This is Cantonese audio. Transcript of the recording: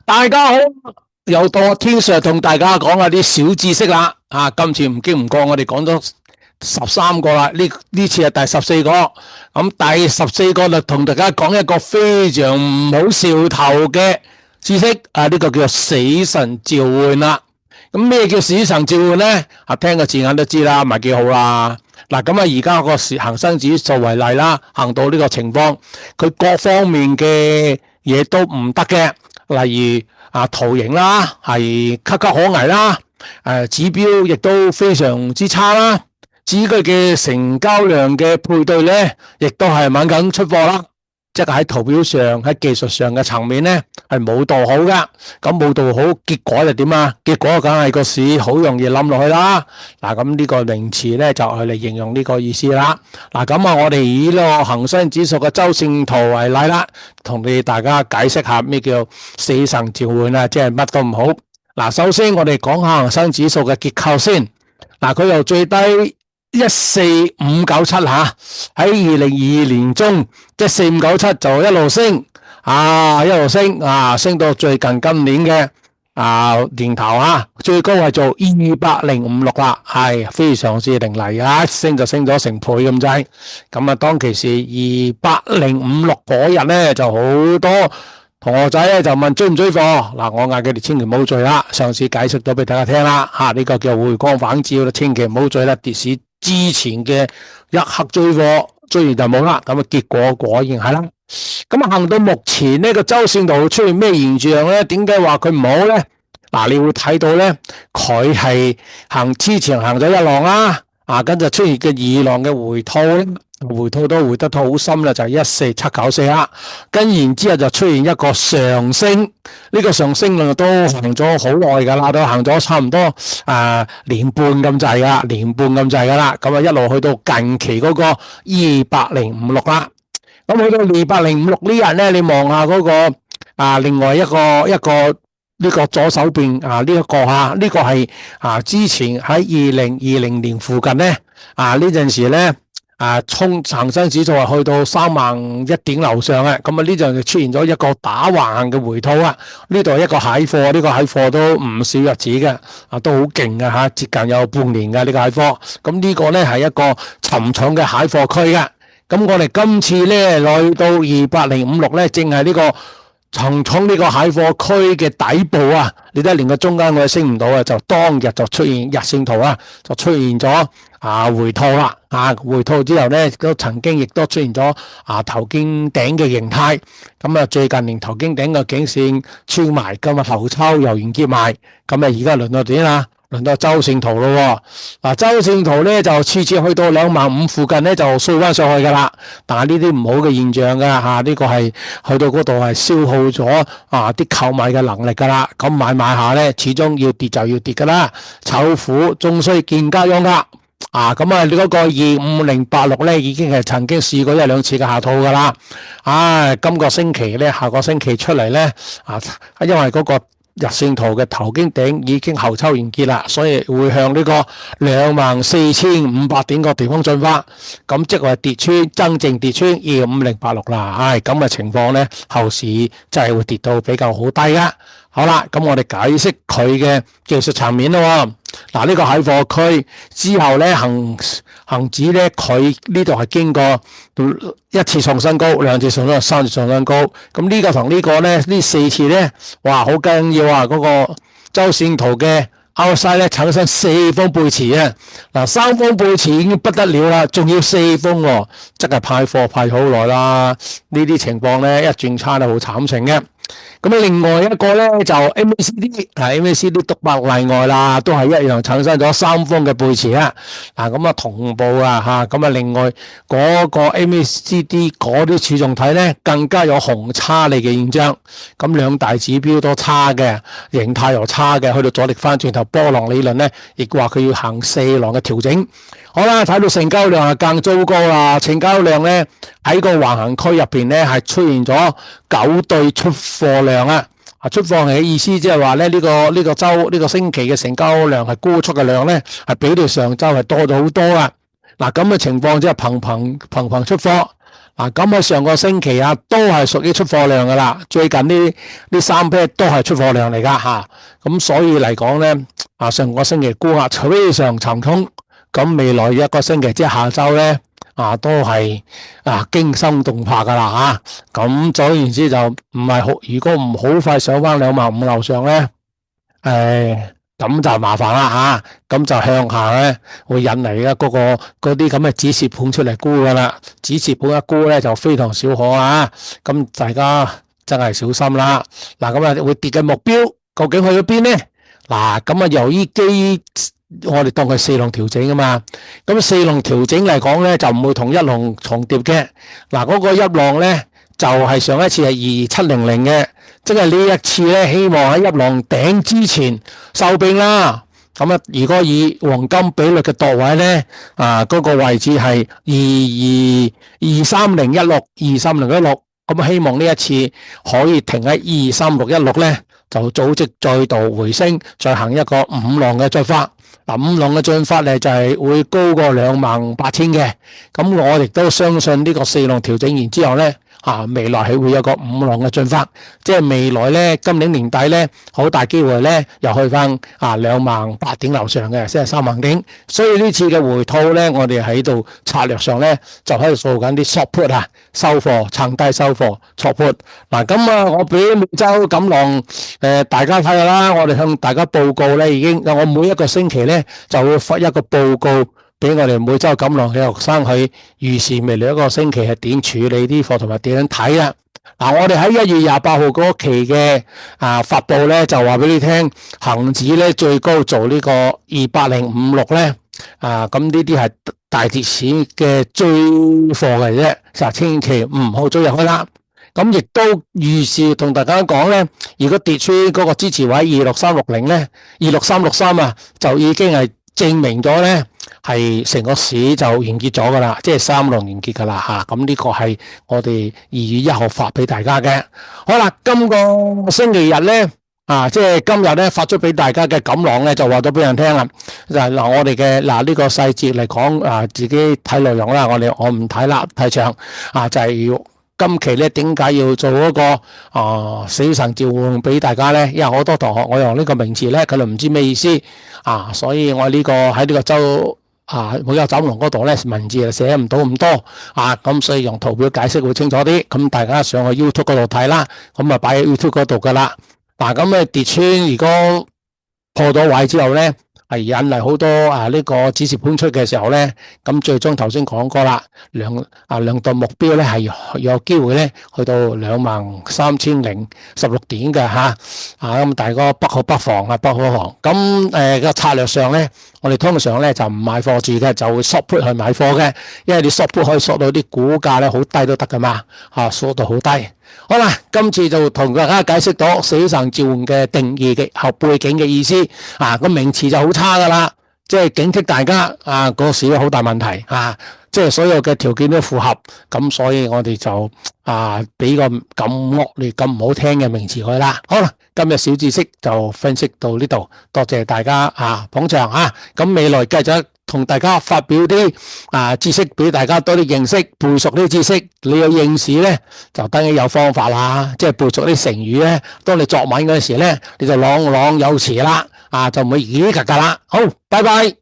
大家好，又到我天 Sir 同大家講下啲小知識啦。今次唔經唔過，我哋講咗13個啦，呢次係第14個。咁第14個就同大家講一個非常唔好笑頭嘅知識。呢個叫做死神召喚啦。咁咩叫死神召喚呢？聽個字眼都知啦，唔係幾好啦。嗱，咁而家個恒生指數為例啦，行到呢個情況，佢各方面嘅嘢都唔得嘅。例如圖形啦，係岌岌可危啦，指標亦都非常之差啦，至於佢嘅成交量嘅配對咧，亦都係猛咁出貨啦，即係喺圖表上喺技術上嘅層面咧係冇導好噶，咁冇導好，結果就點啊？結果梗係個市好容易冧落去啦。嗱，咁呢個名詞咧就係嚟形容呢個意思啦。嗱，咁我哋以呢個恒生指數嘅周線圖為例啦，同你大家解釋下咩叫死神召喚啊，即係乜都唔好。嗱，首先我哋講下恒生指數嘅結構先。嗱，佢由最低14597喺2022年中14597就一路升，升到最近今年嘅年頭最高係做205.6啦，係非常之凌厲啊！升就升咗成倍咁滯。咁當其時205.6嗰日咧，就好多同學仔咧就問追唔追貨。嗱，我嗌佢哋千祈唔好追啦。上次解釋咗俾大家聽啦，呢個叫回光返照啦，千祈唔好追啦。跌市之前嘅一刻追貨，追完就冇啦。咁結果果然係啦。咁行到目前呢個周線圖出現咩現象咧？點解話佢唔好咧？嗱，你會睇到咧，佢係之前行咗一浪啦，跟住出現嘅二浪嘅回吐咧，回吐都回得好深啦，就係14794啦。跟然之後就出現一個上升，呢個上升量都行咗好耐噶啦，都行咗差唔多年半咁滯噶啦，咁啊一路去到近期嗰個205.6啦。咁去到205.6呢日咧，你望下嗰個另外一個呢個左手邊呢個係之前喺2020年附近咧呢陣時咧衝恒生指數係去到31000點樓上嘅，咁呢陣就出現咗一個打橫嘅回吐啊！呢度係一個蟹貨，呢個蟹貨都唔少日子嘅，都好勁嘅接近有半年嘅呢個蟹貨。咁呢個咧係一個沉重嘅蟹貨區嘅。咁我哋今次咧來到205.6咧，正係呢個重重呢個蟹貨區嘅底部啊！你睇連個中間我哋升唔到啊，就當日就出現日線圖啦，就出現咗回吐啦。回吐之後咧，都曾經亦都出現咗頭肩頂嘅形態。咁最近連頭肩頂嘅頸線穿埋，今日後抽又完結埋。咁而家輪到點啦？輪到周線圖咯。周線圖咧就次次去到25000附近咧就掃翻上去噶啦。但係呢啲唔好嘅現象噶呢個係去到嗰度係消耗咗啲購買嘅能力噶啦。咁買下咧，始終要跌就要跌噶啦。醜婦終須見家翁噶。你嗰個25086咧已經係曾經試過1、2次嘅下套噶啦。今個星期咧，下個星期出嚟咧因為嗰個日線圖嘅頭肩頂已經後抽完結啦，所以會向呢個24500點個地方進發，咁即係真正跌穿25086啦。咁嘅情況咧，後市真係會跌到比較好低噶。好啦，咁我哋解釋佢嘅技術層面咯。呢個蟹貨區之後咧，恒指咧，佢呢度係經過1次創新高、2次創新高、3次創新高。咁呢個同呢個咧，呢4次咧，哇，好緊要啊！嗰個周線圖嘅 outside 咧產生4封背馳啊！3封背馳已經不得了啦，仲要4封喎，即係派貨派好耐啦。呢啲情況咧，一轉差就好慘情嘅。咁另外一個咧就 MACD 獨白例外啦，都係一樣產生咗3封嘅背馳啊！咁同步咁另外嗰個 MACD 嗰啲柱狀體咧更加有紅叉嚟嘅現象，咁兩大指標都差嘅，形態又差嘅，去到阻力翻轉頭波浪理論咧，亦話佢要行4浪嘅調整。好啦，睇到成交量係更糟糕啦，成交量咧喺個橫行區入邊咧係出現咗9對出貨量啊！出貨嘅意思即係話咧呢個星期嘅成交量係沽出嘅量咧係比對上週係多咗好多啊！咁嘅情況即係頻頻出貨。咁喺上個星期都係屬於出貨量噶啦，最近呢三批都係出貨量嚟噶咁所以嚟講咧，上個星期沽壓非常沉重，咁未來一個星期即係下週咧，都係驚心動魄噶啦咁總言之就唔係好，如果唔好快上翻25000樓上咧，咁就麻煩啦咁就向下咧會引嚟嗰啲咁嘅止蝕盤出嚟沽噶啦，止蝕盤一沽咧就非同小可咁大家真係小心啦。咁會跌嘅目標究竟去咗邊咧？咁由於我哋當佢四浪調整嘛，咁四浪調整嚟講咧就唔會同一浪重疊嘅。嗰個一浪咧就係上一次係2700嘅，即係呢一次咧希望喺一浪頂之前收兵啦。如果以黃金比率嘅度位咧，嗰個位置係23016，咁希望呢一次可以停喺23616咧，就組織再度回升，再行一個五浪嘅進發。五浪嘅進發咧就係會高過28000嘅，咁我亦都相信呢個四浪調整完之後咧，未來係會有個五浪嘅進發，即係未來咧今年年底咧好大機會咧又去翻28000點樓上嘅，即係30000點。所以呢次嘅回吐咧，我哋喺度策略上咧就喺度做緊啲 short put 收貨，趁低收貨 short put。咁我俾每周錦囊大家睇下啦，我哋向大家報告咧已經，我每一個星期咧就會發一個報告俾我哋每周錦囊嘅學生去預示未來一個星期係點處理啲貨同埋點樣睇啦。我哋喺1月28號嗰期嘅發佈咧就話俾你聽，恒指咧最高做呢個28056咧，咁呢啲係大跌市嘅追貨嘅啫，就千祈唔好追入去啦。咁亦都預示同大家講咧，如果跌出嗰個支持位26360咧，26363就已經係證明咗咧係成個市就完結咗噶啦，即係三浪完結噶啦咁呢個係我哋2月1號發俾大家嘅。好啦，今個星期日咧即係今日咧發出俾大家嘅錦囊咧就話咗俾人聽啦。我哋嘅呢個細節嚟講自己睇內容啦，我唔睇啦，太長就係要。今期咧點解要做嗰個死神召喚俾大家咧？因為好多同學我用呢個名詞咧，佢哋唔知咩意思所以我呢個喺呢個周每個錦囊嗰度咧文字就寫唔到咁多咁所以用圖表解釋會清楚啲。咁大家上去 YouTube 嗰度睇啦，咁擺喺 YouTube 嗰度噶啦。咁跌穿如果破咗位之後咧，係引嚟好多呢個止蝕盤出嘅時候咧，咁最終頭先講過啦，量度目標咧係有機會咧去到23016點嘅咁大家不可不防不可防。咁個策略上咧，我哋通常咧就唔買貨住嘅，就會 short put 去買貨嘅，因為你 short put 可以 short 到啲股價咧好低都得噶嘛，short 到好低。好啦，今次就同大家解釋到死神召喚嘅定義嘅後背景嘅意思個名詞就好差噶啦，即係警惕大家個市有好大問題即係所有嘅條件都符合，咁所以我哋就俾個咁惡劣咁唔好聽嘅名詞佢啦。好啦，今日小知識就分析到呢度，多謝大家捧場咁未來繼續同大家發表啲知識俾大家多啲認識，背熟啲知識，你要應試咧就當然有方法啦，即係背熟啲成語咧，當你作文嗰陣時咧，你就朗朗有詞啦就唔會咦㗎啦。好，拜拜。